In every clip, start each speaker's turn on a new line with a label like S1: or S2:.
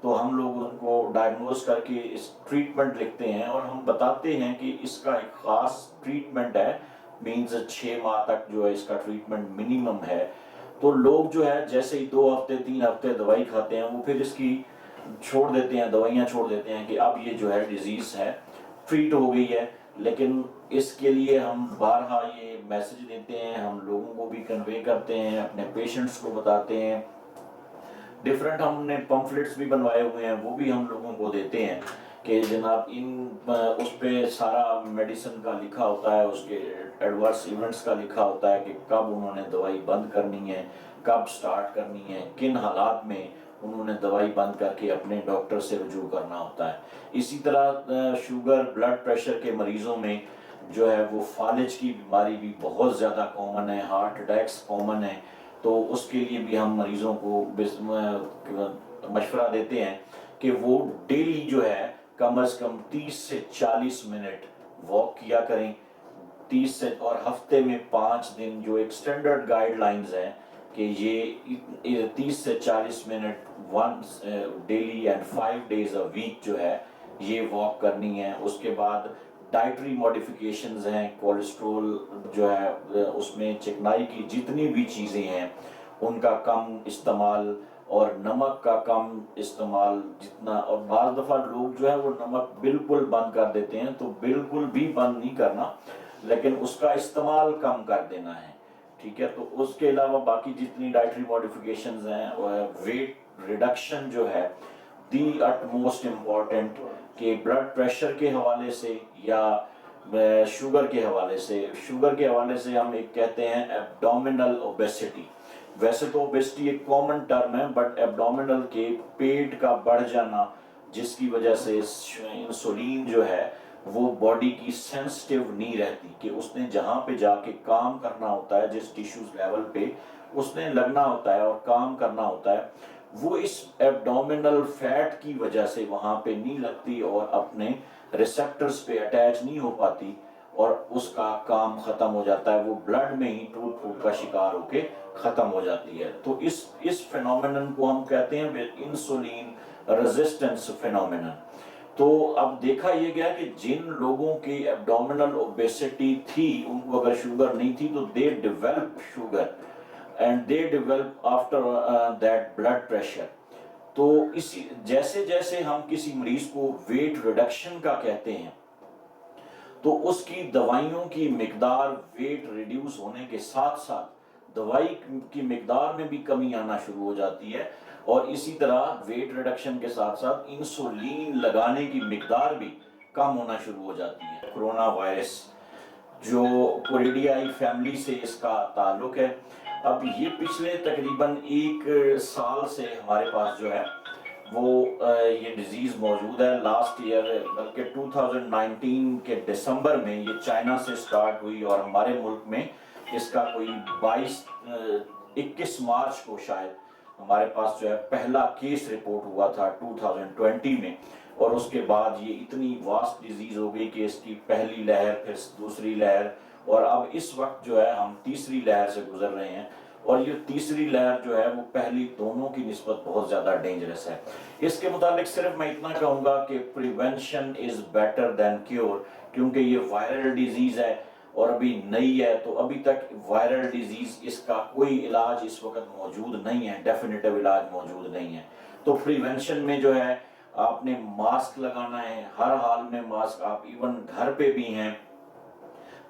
S1: تو ہم لوگ ان کو ڈائگنوز کر کے اس ٹریٹمنٹ لکھتے ہیں اور ہم بتاتے ہیں کہ اس کا ایک خاص ٹریٹمنٹ ہے، مینز 6 ماہ تک جو ہے اس کا ٹریٹمنٹ منیمم ہے. تو لوگ جو ہے جیسے ہی 2 ہفتے 3 ہفتے دوائی کھاتے ہیں وہ پھر اس کی چھوڑ دیتے ہیں، دوائیاں چھوڑ دیتے ہیں کہ اب یہ جو ہے ڈیزیز ہے ٹریٹ ہو گئی ہے. لیکن اس کے لیے ہم بارہا یہ میسج دیتے ہیں، ہم لوگوں کو بھی کنوے کرتے ہیں، اپنے پیشنٹس کو بتاتے ہیں. ڈفرینٹ ہم نے پمفلٹس بھی بنوائے ہوئے ہیں، وہ بھی ہم لوگوں کو دیتے ہیں کہ جناب اس پہ سارا میڈیسن کا لکھا ہوتا ہے، اس کے ایڈورس ایونٹس کا لکھا ہوتا ہے کہ کب انہوں نے دوائی بند کرنی ہے، کب سٹارٹ کرنی ہے، کن حالات میں انہوں نے دوائی بند کر کے اپنے ڈاکٹر سے رجوع کرنا ہوتا ہے. اسی طرح شوگر بلڈ پریشر کے مریضوں میں جو ہے وہ فالج کی بیماری بھی بہت زیادہ کامن ہے، ہارٹ اٹیکس کامن ہے. تو اس کے لیے بھی ہم مریضوں کو مشورہ دیتے ہیں کہ وہ ڈیلی جو ہے کم از کم 30 سے 40 منٹ واک کیا کریں. 30 سے اور ہفتے میں 5 دن جو ایک سٹینڈرڈ گائیڈ لائنز ہیں کہ یہ 30 سے 40 minute once daily and 5 days a week جو ہے یہ واک کرنی ہے. اس کے بعد ڈائٹری موڈیفیکیشنز ہیں، کولیسٹرول جو ہے اس میں چکنائی کی جتنی بھی چیزیں ہیں ان کا کم استعمال اور نمک کا کم استعمال جتنا. اور بعض دفعہ لوگ جو ہے وہ نمک بالکل بند کر دیتے ہیں، تو بالکل بھی بند نہیں کرنا لیکن اس کا استعمال کم کر دینا ہے، ٹھیک ہے. تو اس کے علاوہ باقی جتنی ڈائٹری موڈیفیکیشنز ہیں، ویٹ ریڈکشن جو ہے دی اٹ موسٹ امپورٹنٹ، کہ بلڈ پریشر کے حوالے سے یا شوگر کے حوالے سے. شوگر کے حوالے سے ہم ایک کہتے ہیں ایبڈومینل اوبیسٹی. ویسے تو اوبیسٹی ایک کامن ٹرم ہے، بٹ ایبڈومینل کے پیٹ کا بڑھ جانا جس کی وجہ سے انسولین جو ہے وہ باڈی کی سینسٹیو نہیں رہتی کہ اس نے جہاں پہ جا کے کام کرنا ہوتا ہے، جس ٹیشوز لیول پہ اس نے لگنا ہوتا ہے اور کام کرنا ہوتا ہے، وہ اس ایبڈومینل فیٹ کی وجہ سے وہاں پہ نہیں لگتی اور اپنے ریسپٹرز پہ اٹیچ نہیں ہو پاتی اور اس کا کام ختم ہو جاتا ہے، وہ بلڈ میں ہی ٹوٹ پھوٹ کا شکار ہو کے ختم ہو جاتی ہے. تو اس فینومینن کو ہم کہتے ہیں انسولین ریزسٹنس فینومینن. تو اب دیکھا یہ گیا کہ جن لوگوں کی ایبڈومینل اوبیسٹی تھی ان کو اگر شوگر نہیں تھی تو they develop sugar and they develop after that blood pressure. تو اسی جیسے جیسے ہم کسی مریض کو ویٹ ریڈکشن کا کہتے ہیں تو اس کی دوائیوں کی مقدار ویٹ ریڈیوس ہونے کے ساتھ ساتھ دوائی کی مقدار میں بھی کمی آنا شروع ہو جاتی ہے، اور اسی طرح ویٹ ریڈکشن کے ساتھ ساتھ انسولین لگانے کی مقدار بھی کم ہونا شروع ہو جاتی ہے. کرونا وائرس جو کوریڈیائی فیملی سے اس کا تعلق ہے. اب یہ پچھلے تقریباً 1 سال سے ہمارے پاس جو ہے وہ یہ ڈیزیز موجود ہے. لاسٹ ایئر بلکہ 2019 کے دسمبر میں یہ چائنا سے سٹارٹ ہوئی اور ہمارے ملک میں اس کا کوئی 21 مارچ کو شاید ہمارے پاس جو ہے پہلا کیس رپورٹ ہوا تھا 2020 میں. اور اس کے بعد یہ اتنی واسٹ ڈیزیز ہو گئی کہ اس کی پہلی لہر پھر دوسری لہر اور اب اس وقت جو ہے ہم تیسری لہر سے گزر رہے ہیں. اور یہ تیسری لہر جو ہے وہ پہلی دونوں کی نسبت بہت زیادہ ڈینجرس ہے. اس کے متعلق صرف میں اتنا کہوں گا کہ prevention is better than cure, کیونکہ یہ وائرل ڈیزیز ہے اور ابھی نئی ہے، تو ابھی تک وائرل ڈیزیز اس کا کوئی علاج اس وقت موجود نہیں ہے، ڈیفینیٹیو علاج موجود نہیں ہے. تو پریونشن میں جو ہے آپ نے ماسک لگانا ہے، ہر حال میں ماسک. آپ ایون گھر پہ بھی ہیں،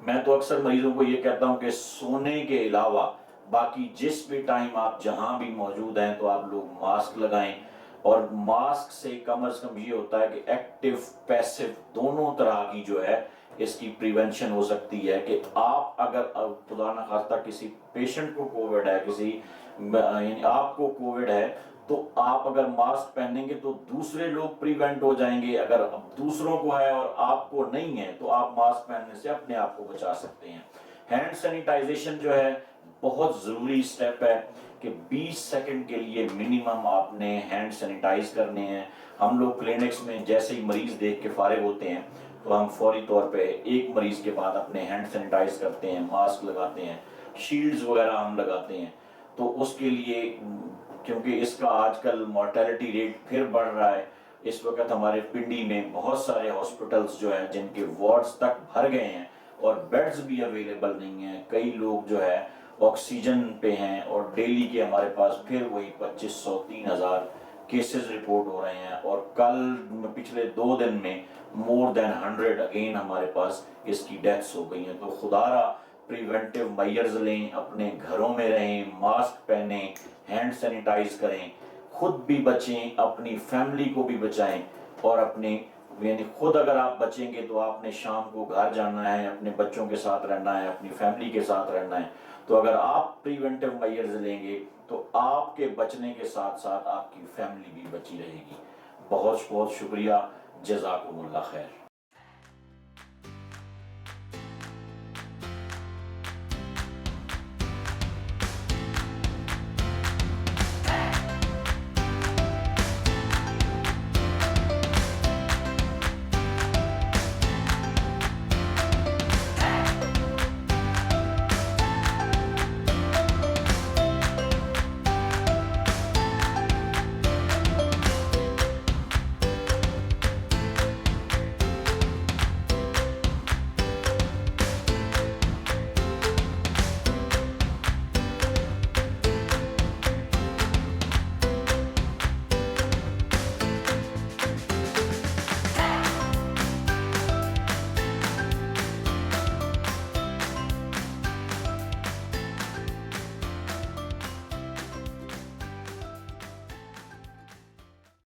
S1: میں تو اکثر مریضوں کو یہ کہتا ہوں کہ سونے کے علاوہ باقی جس بھی ٹائم آپ جہاں بھی موجود ہیں تو آپ لوگ ماسک لگائیں. اور ماسک سے کم از کم یہ ہوتا ہے کہ ایکٹیو پیسو دونوں طرح کی جو ہے اس کی پریونشن ہو سکتی ہے کہ آپ اگر خدا نہ خواستہ کسی پیشنٹ کو کووڈ ہے، یعنی آپ کو کووڈ ہے، تو آپ اگر ماسک پہنیں گے تو دوسرے لوگ پریونٹ ہو جائیں گے. اگر دوسروں کو ہے اور آپ کو نہیں ہے تو آپ ماسک پہننے سے اپنے آپ کو بچا سکتے ہیں. ہینڈ سینیٹائزیشن جو ہے بہت ضروری سٹیپ ہے کہ 20 سیکنڈ کے لیے منیمم آپ نے ہینڈ سینیٹائز کرنے ہیں. ہم لوگ کلینکس میں جیسے ہی مریض دیکھ کے فارغ ہوتے ہیں تو ہم فوری طور پہ ایک مریض کے بعد اپنے ہینڈ سینیٹائز کرتے ہیں، ماسک لگاتے ہیں، شیلڈز وغیرہ ہم لگاتے ہیں. تو اس کے لیے کیونکہ اس کا آج کل مورٹیلٹی ریٹ پھر بڑھ رہا ہے. اس وقت ہمارے پنڈی میں بہت سارے ہاسپٹلس جو ہیں جن کے وارڈز تک بھر گئے ہیں اور بیڈز بھی اویلیبل نہیں ہیں. کئی لوگ جو ہے آکسیجن پہ ہیں اور ڈیلی کے ہمارے پاس پھر وہی 2500 3000 کیسز رپورٹ ہو رہے ہیں. اور کل پچھلے 2 دن میں مور دین 100 اگین ہمارے پاس اس کی ڈیتھس ہو گئی ہیں. تو خدا را پریونٹیو میئرز لیں, اپنے گھروں میں رہیں, ماسک پہنیں, ہینڈ سینیٹائز کریں, خود بھی بچیں, اپنی فیملی کو بھی بچائیں. اور اپنے یعنی خود اگر آپ بچیں گے تو آپ نے شام کو گھر جانا ہے, اپنے بچوں کے ساتھ رہنا ہے, اپنی فیملی کے ساتھ رہنا ہے. تو اگر آپ پریونٹیو میئرز لیں گے تو آپ کے بچنے کے ساتھ ساتھ آپ کی فیملی بھی بچی رہے گی. بہت بہت شکریہ. جزاکم اللہ خیر.